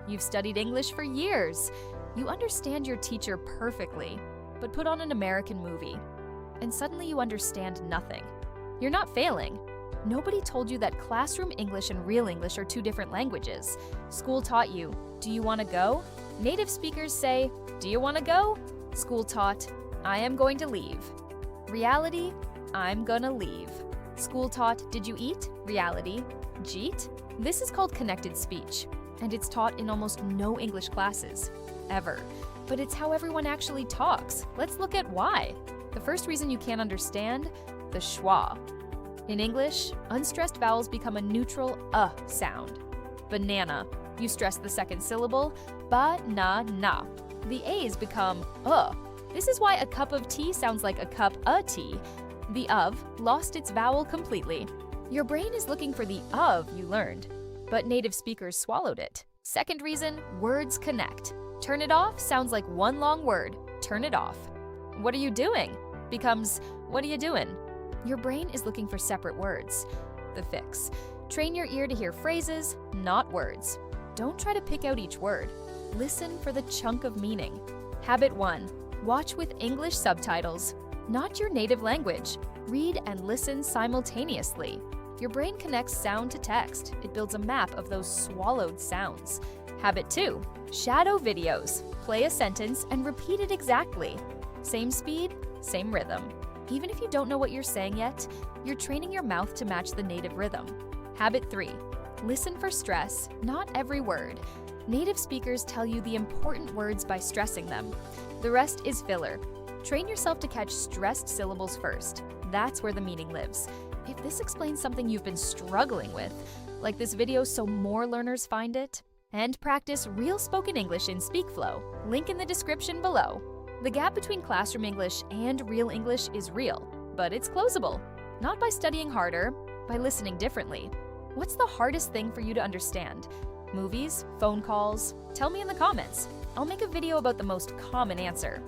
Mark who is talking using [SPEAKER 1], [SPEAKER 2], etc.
[SPEAKER 1] You've studied English for years. You understand your teacher perfectly, but put on an American movie, and suddenly you understand nothing. You're not failing. Nobody told you that classroom English and real English are two different languages. School taught you, do you want to go? Native speakers say, do you want to go? School taught, I am going to leave. Reality, I'm gonna leave. School taught, did you eat? Reality, jeet? This is called connected speech, and it's taught in almost no English classes, ever. But it's how everyone actually talks. Let's look at why. The first reason you can't understand, the schwa. In English, unstressed vowels become a neutral sound. Banana, you stress the second syllable, ba-na-na. The A's become This is why a cup of tea sounds like a cup of tea. The of lost its vowel completely. Your brain is looking for the of you learned, but native speakers swallowed it. Second reason, words connect. Turn it off sounds like one long word, turn it off. What are you doing? Becomes, what are you doing? Your brain is looking for separate words. The fix. Train your ear to hear phrases, not words. Don't try to pick out each word. Listen for the chunk of meaning. Habit 1. Watch with English subtitles, not your native language. Read and listen simultaneously. Your brain connects sound to text. It builds a map of those swallowed sounds. Habit 2. Shadow videos. Play a sentence and repeat it exactly. Same speed, same rhythm. Even if you don't know what you're saying yet, you're training your mouth to match the native rhythm. Habit 3. Listen for stress, not every word. Native speakers tell you the important words by stressing them. The rest is filler. Train yourself to catch stressed syllables first. That's where the meaning lives. If this explains something you've been struggling with, like this video so more learners find it, and practice real spoken English in Speakfloe, link in the description below. The gap between classroom English and real English is real, but it's closable. Not by studying harder, by listening differently. What's the hardest thing for you to understand? Movies? Phone calls? Tell me in the comments. I'll make a video about the most common answer.